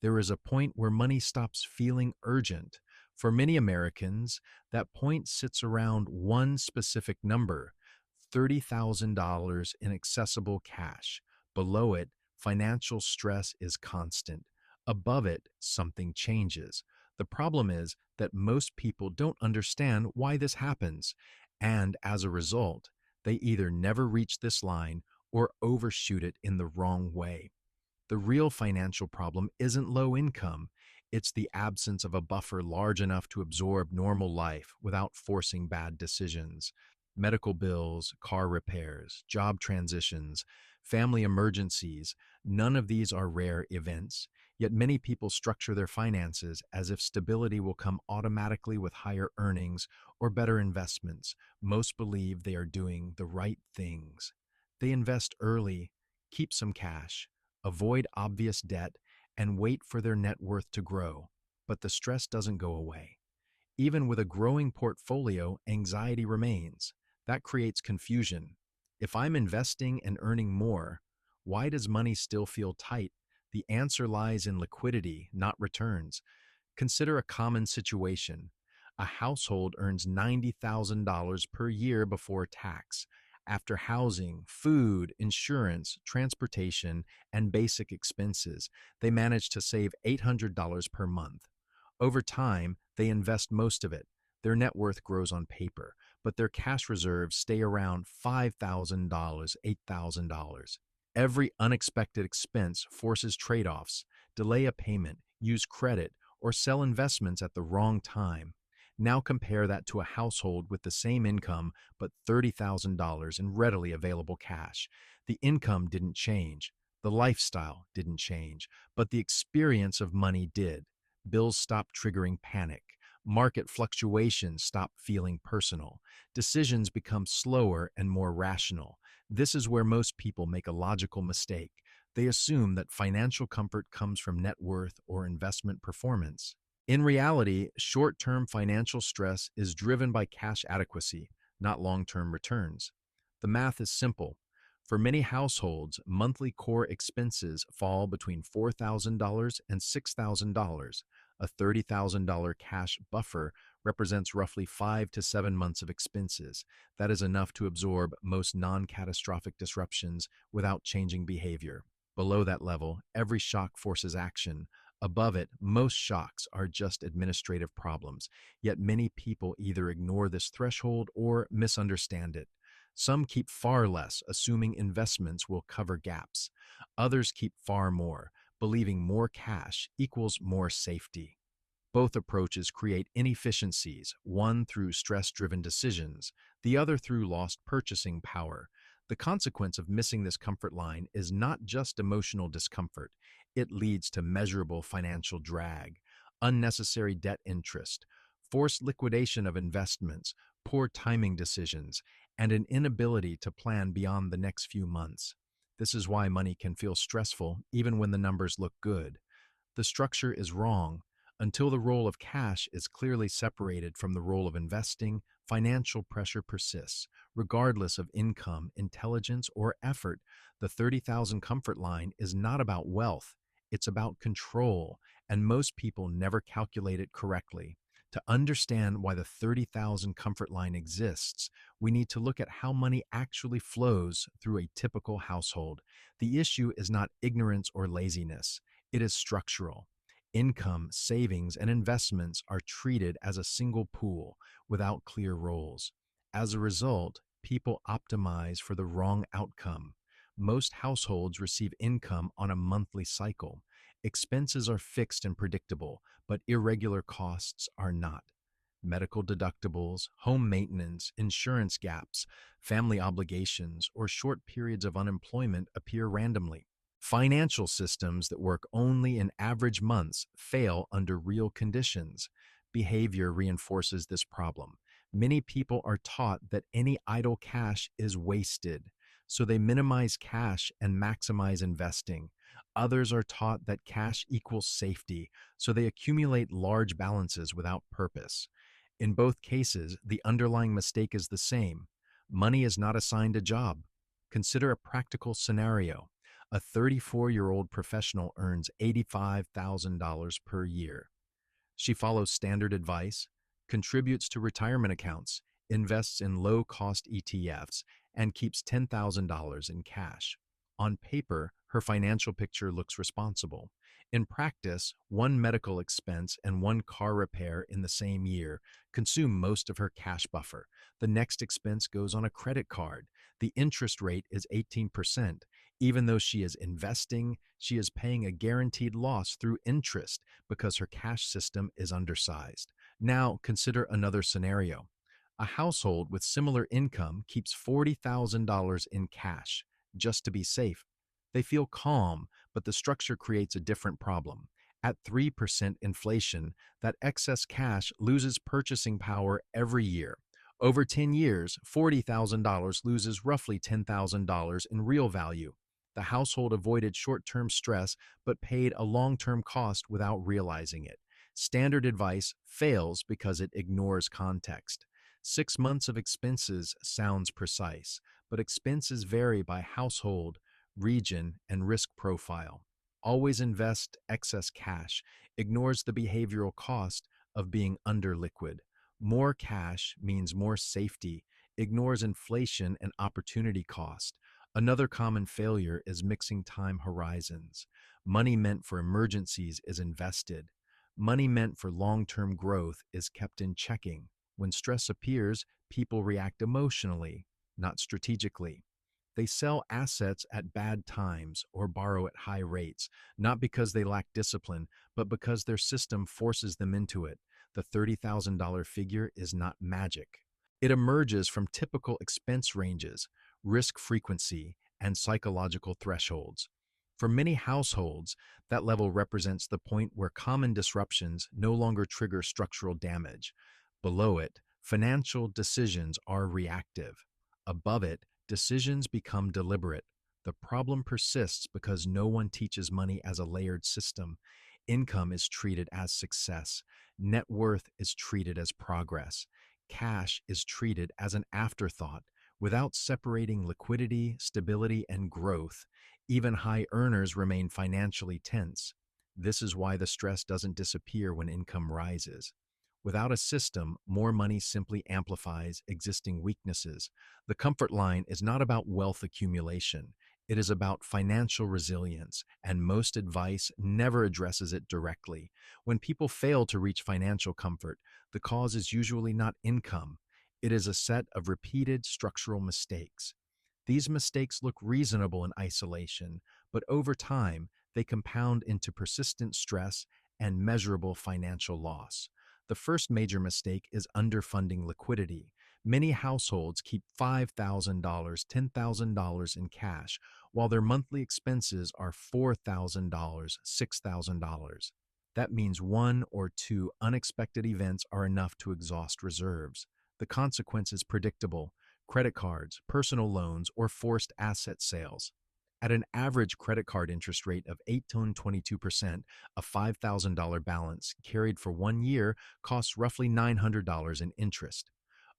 There is a point where money stops feeling urgent. For many Americans, that point sits around one specific number: $30,000 in accessible cash. Below it, financial stress is constant. Above it, something changes. The problem is that most people don't understand why this happens, and as a result, they either never reach this line or overshoot it in the wrong way. The real financial problem isn't low income, it's the absence of a buffer large enough to absorb normal life without forcing bad decisions. Medical bills, car repairs, job transitions, family emergencies, none of these are rare events, yet many people structure their finances as if stability will come automatically with higher earnings or better investments. Most believe they are doing the right things. They invest early, keep some cash, avoid obvious debt, and wait for their net worth to grow. But the stress doesn't go away. Even with a growing portfolio, anxiety remains. That creates confusion. If I'm investing and earning more, why does money still feel tight? The answer lies in liquidity, not returns. Consider a common situation. A household earns $90,000 per year before tax. After housing, food, insurance, transportation, and basic expenses, they manage to save $800 per month. Over time, they invest most of it. Their net worth grows on paper, but their cash reserves stay around $5,000, $8,000. Every unexpected expense forces trade-offs: delay a payment, use credit, or sell investments at the wrong time. Now compare that to a household with the same income but $30,000 in readily available cash. The income didn't change, the lifestyle didn't change, but the experience of money did. Bills stopped triggering panic. Market fluctuations stop feeling personal. Decisions become slower and more rational. This is where most people make a logical mistake. They assume that financial comfort comes from net worth or investment performance. In reality, short-term financial stress is driven by cash adequacy, not long-term returns. The math is simple. For many households, monthly core expenses fall between $4,000 and $6,000. A $30,000 cash buffer represents roughly 5 to 7 months of expenses. That is enough to absorb most non-catastrophic disruptions without changing behavior. Below that level, every shock forces action. Above it, most shocks are just administrative problems, yet many people either ignore this threshold or misunderstand it. Some keep far less, assuming investments will cover gaps. Others keep far more, believing more cash equals more safety. Both approaches create inefficiencies, one through stress-driven decisions, the other through lost purchasing power. The consequence of missing this comfort line is not just emotional discomfort. It leads to measurable financial drag, unnecessary debt interest, forced liquidation of investments, poor timing decisions, and an inability to plan beyond the next few months. This is why money can feel stressful even when the numbers look good. The structure is wrong. Until the role of cash is clearly separated from the role of investing, financial pressure persists. Regardless of income, intelligence, or effort, the 30,000 comfort line is not about wealth. It's about control, and most people never calculate it correctly. To understand why the 30,000 comfort line exists, we need to look at how money actually flows through a typical household. The issue is not ignorance or laziness. It is structural. Income, savings, and investments are treated as a single pool without clear roles. As a result, people optimize for the wrong outcome. Most households receive income on a monthly cycle. Expenses are fixed and predictable, but irregular costs are not. Medical deductibles, home maintenance, insurance gaps, family obligations, or short periods of unemployment appear randomly. Financial systems that work only in average months fail under real conditions. Behavior reinforces this problem. Many people are taught that any idle cash is wasted, so they minimize cash and maximize investing. Others are taught that cash equals safety, so they accumulate large balances without purpose. In both cases, the underlying mistake is the same. Money is not assigned a job. Consider a practical scenario. A 34-year-old professional earns $85,000 per year. She follows standard advice, contributes to retirement accounts, invests in low-cost ETFs, and keeps $10,000 in cash. On paper, her financial picture looks responsible. In practice, one medical expense and one car repair in the same year consume most of her cash buffer. The next expense goes on a credit card. The interest rate is 18%. Even though she is investing, she is paying a guaranteed loss through interest because her cash system is undersized. Now, consider another scenario. A household with similar income keeps $40,000 in cash just to be safe. They feel calm, but the structure creates a different problem. At 3% inflation, that excess cash loses purchasing power every year. Over 10 years, $40,000 loses roughly $10,000 in real value. The household avoided short-term stress but paid a long-term cost without realizing it. Standard advice fails because it ignores context. 6 months of expenses sounds precise, but expenses vary by household, region, and risk profile. Always invest excess cash ignores the behavioral cost of being under liquid. More cash means more safety, ignores inflation and opportunity cost. Another common failure is mixing time horizons. Money meant for emergencies is invested. Money meant for long-term growth is kept in checking. When stress appears, people react emotionally, not strategically. They sell assets at bad times or borrow at high rates, not because they lack discipline, but because their system forces them into it. The $30,000 figure is not magic. It emerges from typical expense ranges, risk frequency, and psychological thresholds. For many households, that level represents the point where common disruptions no longer trigger structural damage. Below it, financial decisions are reactive. Above it, decisions become deliberate. The problem persists because no one teaches money as a layered system. Income is treated as success. Net worth is treated as progress. Cash is treated as an afterthought. Without separating liquidity, stability, and growth, even high earners remain financially tense. This is why the stress doesn't disappear when income rises. Without a system, more money simply amplifies existing weaknesses. The comfort line is not about wealth accumulation. It is about financial resilience, and most advice never addresses it directly. When people fail to reach financial comfort, the cause is usually not income. It is a set of repeated structural mistakes. These mistakes look reasonable in isolation, but over time, they compound into persistent stress and measurable financial loss. The first major mistake is underfunding liquidity. Many households keep $5,000, $10,000 in cash, while their monthly expenses are $4,000, $6,000. That means one or two unexpected events are enough to exhaust reserves. The consequence is predictable: credit cards, personal loans, or forced asset sales. At an average credit card interest rate of 8 to 22%, a $5,000 balance carried for 1 year costs roughly $900 in interest.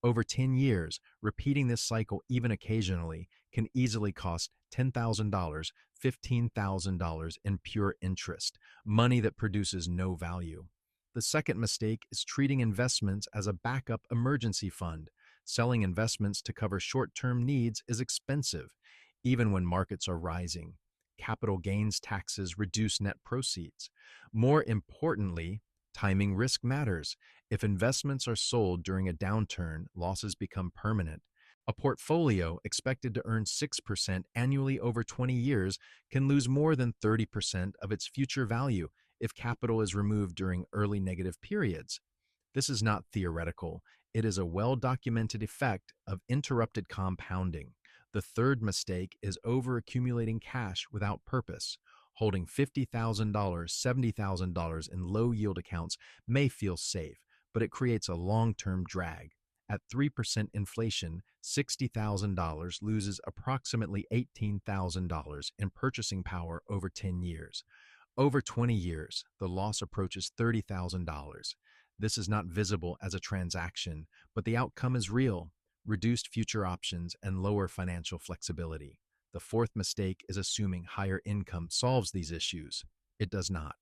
Over 10 years, repeating this cycle even occasionally can easily cost $10,000, $15,000 in pure interest, money that produces no value. The second mistake is treating investments as a backup emergency fund. Selling investments to cover short-term needs is expensive, even when markets are rising. Capital gains taxes reduce net proceeds. More importantly, timing risk matters. If investments are sold during a downturn, losses become permanent. A portfolio expected to earn 6% annually over 20 years can lose more than 30% of its future value if capital is removed during early negative periods. This is not theoretical. It is a well-documented effect of interrupted compounding. The third mistake is over-accumulating cash without purpose. Holding $50,000, $70,000 in low-yield accounts may feel safe, but it creates a long-term drag. At 3% inflation, $60,000 loses approximately $18,000 in purchasing power over 10 years. Over 20 years, the loss approaches $30,000. This is not visible as a transaction, but the outcome is real: reduced future options and lower financial flexibility. The fourth mistake is assuming higher income solves these issues. It does not.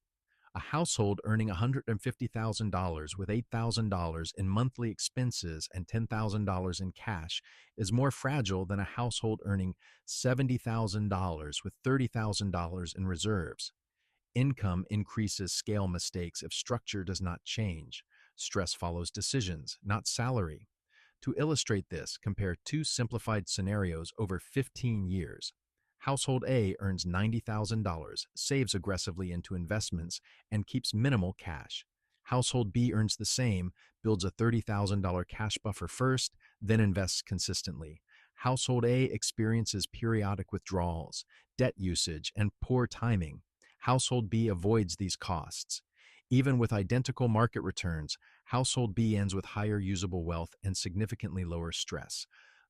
A household earning $150,000 with $8,000 in monthly expenses and $10,000 in cash is more fragile than a household earning $70,000 with $30,000 in reserves. Income increases scale mistakes if structure does not change. Stress follows decisions, not salary. To illustrate this, compare two simplified scenarios over 15 years. Household A earns $90,000, saves aggressively into investments, and keeps minimal cash. Household B earns the same, builds a $30,000 cash buffer first, then invests consistently. Household A experiences periodic withdrawals, debt usage, and poor timing. Household B avoids these costs. Even with identical market returns, Household B ends with higher usable wealth and significantly lower stress.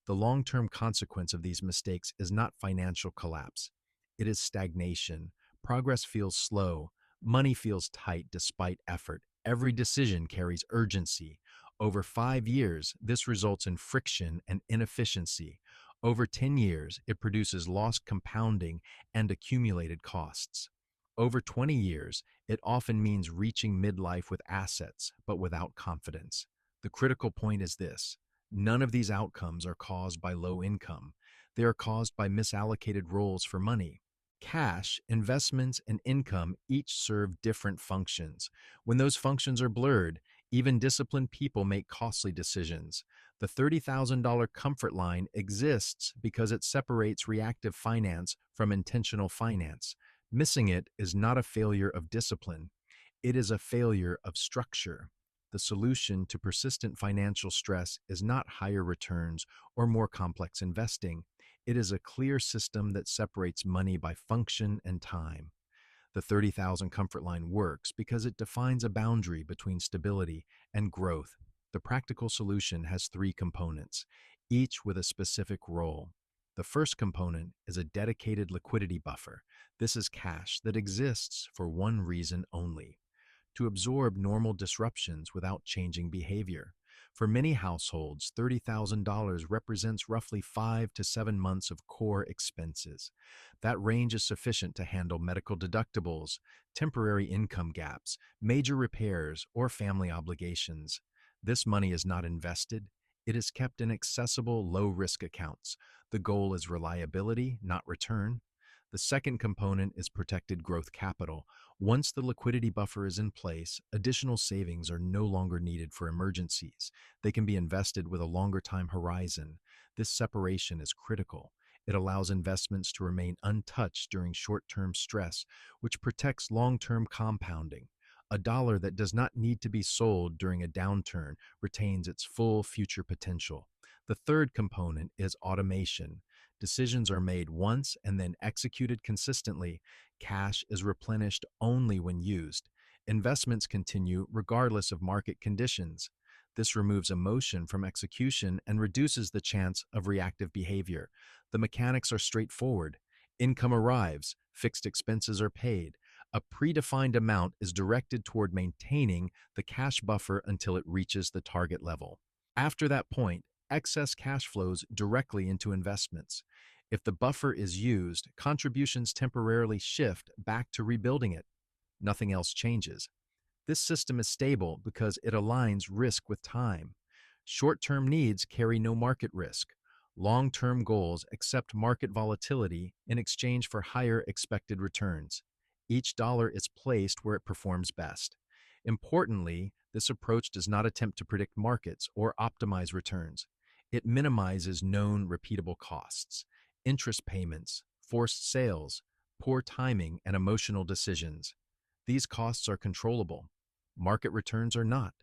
The long-term consequence of these mistakes is not financial collapse. It is stagnation. Progress feels slow. Money feels tight despite effort. Every decision carries urgency. Over 5 years, this results in friction and inefficiency. Over 10 years, it produces lost compounding and accumulated costs. Over 20 years, it often means reaching midlife with assets, but without confidence. The critical point is this: none of these outcomes are caused by low income. They are caused by misallocated roles for money. Cash, investments, and income each serve different functions. When those functions are blurred, even disciplined people make costly decisions. The $30,000 comfort line exists because it separates reactive finance from intentional finance. Missing it is not a failure of discipline, it is a failure of structure. The solution to persistent financial stress is not higher returns or more complex investing. It is a clear system that separates money by function and time. The 30,000 comfort line works because it defines a boundary between stability and growth. The practical solution has three components, each with a specific role. The first component is a dedicated liquidity buffer. This is cash that exists for one reason only: to absorb normal disruptions without changing behavior. For many households, $30,000 represents roughly 5 to 7 months of core expenses. That range is sufficient to handle medical deductibles, temporary income gaps, major repairs, or family obligations. This money is not invested. It is kept in accessible, low-risk accounts. The goal is reliability, not return. The second component is protected growth capital. Once the liquidity buffer is in place, additional savings are no longer needed for emergencies. They can be invested with a longer time horizon. This separation is critical. It allows investments to remain untouched during short-term stress, which protects long-term compounding. A dollar that does not need to be sold during a downturn retains its full future potential. The third component is automation. Decisions are made once and then executed consistently. Cash is replenished only when used. Investments continue regardless of market conditions. This removes emotion from execution and reduces the chance of reactive behavior. The mechanics are straightforward. Income arrives, fixed expenses are paid. A predefined amount is directed toward maintaining the cash buffer until it reaches the target level. After that point, excess cash flows directly into investments. If the buffer is used, contributions temporarily shift back to rebuilding it. Nothing else changes. This system is stable because it aligns risk with time. Short-term needs carry no market risk. Long-term goals accept market volatility in exchange for higher expected returns. Each dollar is placed where it performs best. Importantly, this approach does not attempt to predict markets or optimize returns. It minimizes known repeatable costs: interest payments, forced sales, poor timing, and emotional decisions. These costs are controllable. Market returns are not.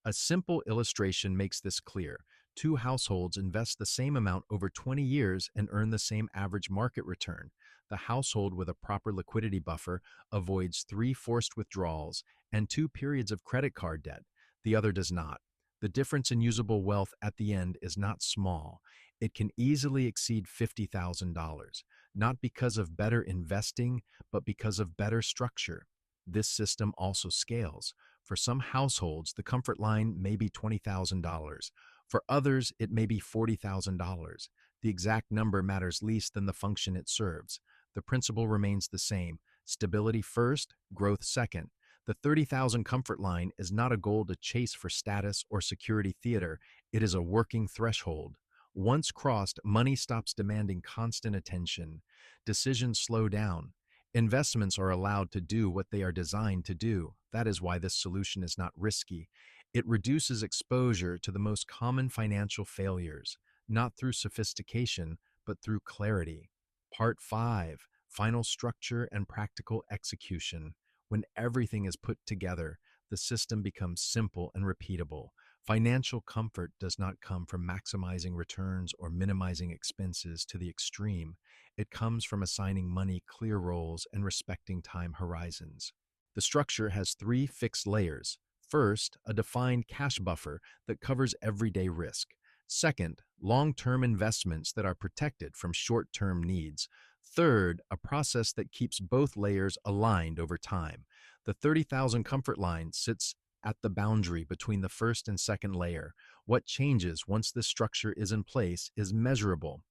A simple illustration makes this clear. Two households invest the same amount over 20 years and earn the same average market return. The household with a proper liquidity buffer avoids 3 forced withdrawals and 2 periods of credit card debt. The other does not. The difference in usable wealth at the end is not small. It can easily exceed $50,000, not because of better investing, but because of better structure. This system also scales. For some households, the comfort line may be $20,000. For others, it may be $40,000. The exact number matters least than the function it serves. The principle remains the same: stability first, growth second. The 30,000 comfort line is not a goal to chase for status or security theater, it is a working threshold. Once crossed, money stops demanding constant attention. Decisions slow down. Investments are allowed to do what they are designed to do. That is why this solution is not risky. It reduces exposure to the most common financial failures, not through sophistication, but through clarity. Part 5: Final Structure and Practical Execution. When everything is put together, the system becomes simple and repeatable. Financial comfort does not come from maximizing returns or minimizing expenses to the extreme. It comes from assigning money clear roles and respecting time horizons. The structure has three fixed layers. First, a defined cash buffer that covers everyday risk. Second, long-term investments that are protected from short-term needs. Third, a process that keeps both layers aligned over time. The 30,000 comfort line sits at the boundary between the first and second layer. What changes once this structure is in place is measurable.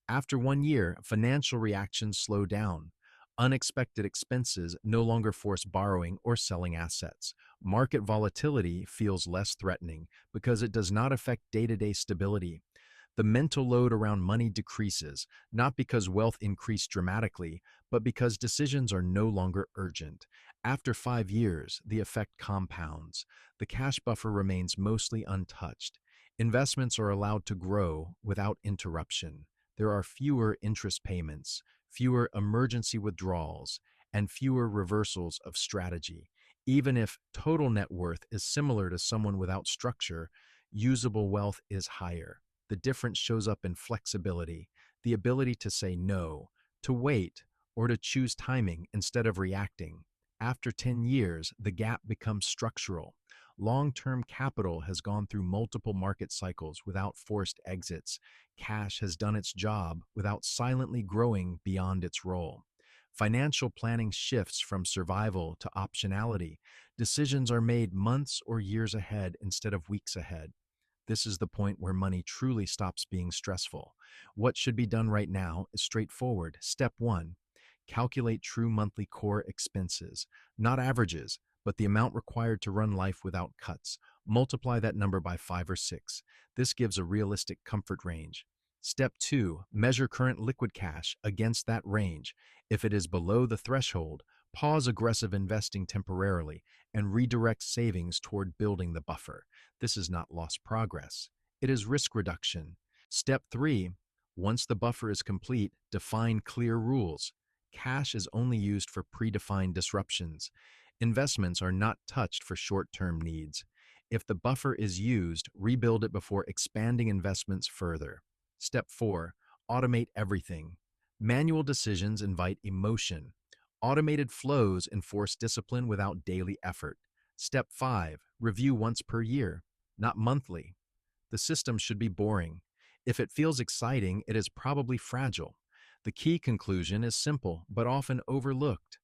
After 1 year, financial reactions slow down. Unexpected expenses no longer force borrowing or selling assets. Market volatility feels less threatening because it does not affect day-to-day stability. The mental load around money decreases, not because wealth increased dramatically, but because decisions are no longer urgent. After 5 years, the effect compounds. The cash buffer remains mostly untouched. Investments are allowed to grow without interruption. There are fewer interest payments, fewer emergency withdrawals, and fewer reversals of strategy. Even if total net worth is similar to someone without structure, usable wealth is higher. The difference shows up in flexibility, the ability to say no, to wait, or to choose timing instead of reacting. After 10 years, the gap becomes structural. Long-term capital has gone through multiple market cycles without forced exits. Cash has done its job without silently growing beyond its role. Financial planning shifts from survival to optionality. Decisions are made months or years ahead instead of weeks ahead. This is the point where money truly stops being stressful. What should be done right now is straightforward. Step 1: calculate true monthly core expenses, not averages, but the amount required to run life without cuts. Multiply that number by 5 or 6. This gives a realistic comfort range. Step 2: measure current liquid cash against that range. If it is below the threshold, pause aggressive investing temporarily and redirect savings toward building the buffer. This is not lost progress. It is risk reduction. Step 3: once the buffer is complete, define clear rules. Cash is only used for predefined disruptions. Investments are not touched for short-term needs. If the buffer is used, rebuild it before expanding investments further. Step 4: automate everything. Manual decisions invite emotion. Automated flows enforce discipline without daily effort. Step 5: review once per year, not monthly. The system should be boring. If it feels exciting, it is probably fragile. The key conclusion is simple, but often overlooked.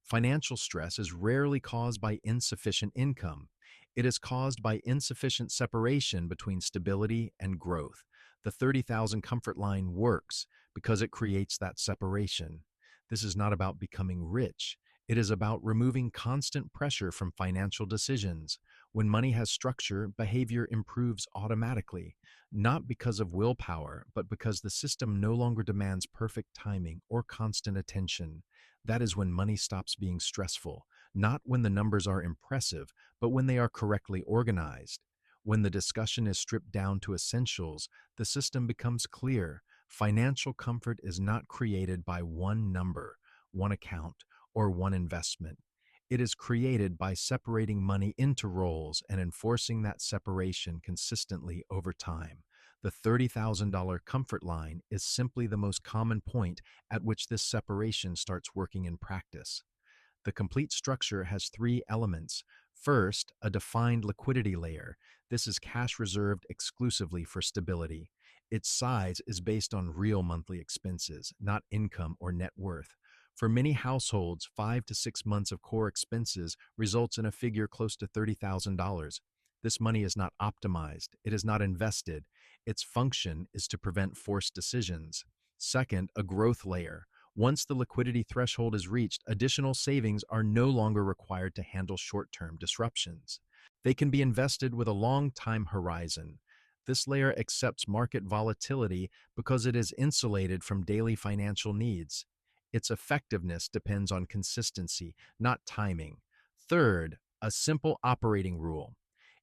Financial stress is rarely caused by insufficient income. It is caused by insufficient separation between stability and growth. The 30,000 comfort line works because it creates that separation. This is not about becoming rich. It is about removing constant pressure from financial decisions. When money has structure, behavior improves automatically, not because of willpower, but because the system no longer demands perfect timing or constant attention. That is when money stops being stressful, not when the numbers are impressive, but when they are correctly organized. When the discussion is stripped down to essentials, the system becomes clear. Financial comfort is not created by one number, one account, or one investment. It is created by separating money into roles and enforcing that separation consistently over time. The $30,000 comfort line is simply the most common point at which this separation starts working in practice. The complete structure has three elements. First, a defined liquidity layer. This is cash reserved exclusively for stability. Its size is based on real monthly expenses, not income or net worth. For many households, 5 to 6 months of core expenses results in a figure close to $30,000. This money is not optimized, it is not invested. Its function is to prevent forced decisions. Second, a growth layer. Once the liquidity threshold is reached, additional savings are no longer required to handle short-term disruptions. They can be invested with a long time horizon. This layer accepts market volatility because it is insulated from daily financial needs. Its effectiveness depends on consistency, not timing. Third, a simple operating rule.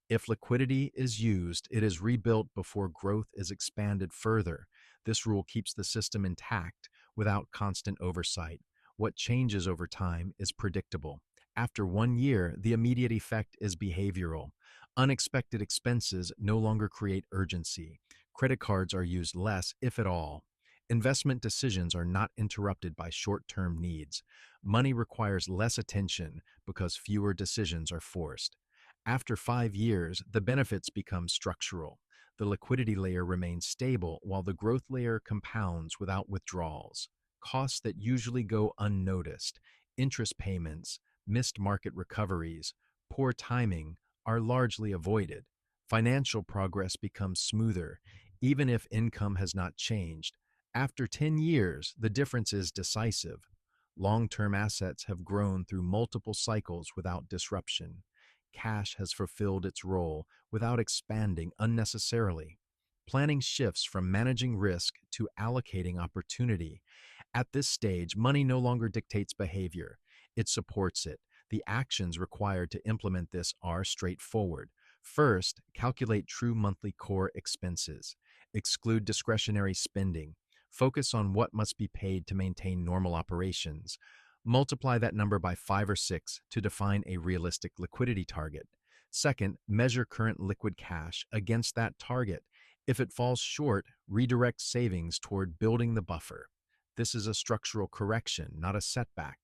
If liquidity is used, it is rebuilt before growth is expanded further. This rule keeps the system intact without constant oversight. What changes over time is predictable. After 1 year, the immediate effect is behavioral. Unexpected expenses no longer create urgency. Credit cards are used less, if at all. Investment decisions are not interrupted by short-term needs. Money requires less attention because fewer decisions are forced. After 5 years, the benefits become structural. The liquidity layer remains stable while the growth layer compounds without withdrawals. Costs that usually go unnoticed, interest payments, missed market recoveries, poor timing, are largely avoided. Financial progress becomes smoother, even if income has not changed. After 10 years, the difference is decisive. Long-term assets have grown through multiple cycles without disruption. Cash has fulfilled its role without expanding unnecessarily. Planning shifts from managing risk to allocating opportunity. At this stage, money no longer dictates behavior, it supports it. The actions required to implement this are straightforward. First, calculate true monthly core expenses. Exclude discretionary spending. Focus on what must be paid to maintain normal operations. Multiply that number by 5 or 6 to define a realistic liquidity target. Second, measure current liquid cash against that target. If it falls short, redirect savings toward building the buffer. This is a structural correction, not a setback.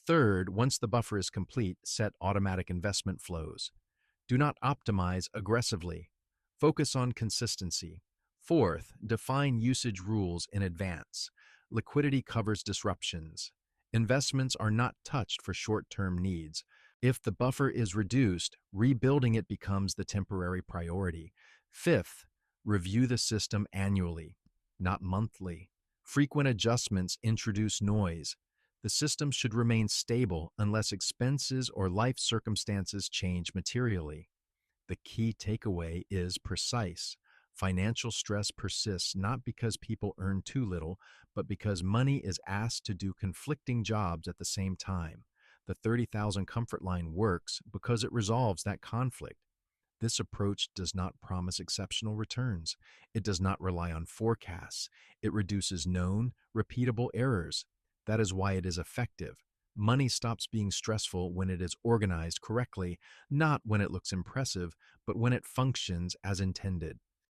Third, once the buffer is complete, set automatic investment flows. Do not optimize aggressively. Focus on consistency. Fourth, define usage rules in advance. Liquidity covers disruptions. Investments are not touched for short-term needs. If the buffer is reduced, rebuilding it becomes the temporary priority. Fifth, review the system annually, not monthly. Frequent adjustments introduce noise. The system should remain stable unless expenses or life circumstances change materially. The key takeaway is precise. Financial stress persists not because people earn too little, but because money is asked to do conflicting jobs at the same time. The 30,000 comfort line works because it resolves that conflict. This approach does not promise exceptional returns. It does not rely on forecasts. It reduces known, repeatable errors. That is why it is effective. Money stops being stressful when it is organized correctly, not when it looks impressive, but when it functions as intended.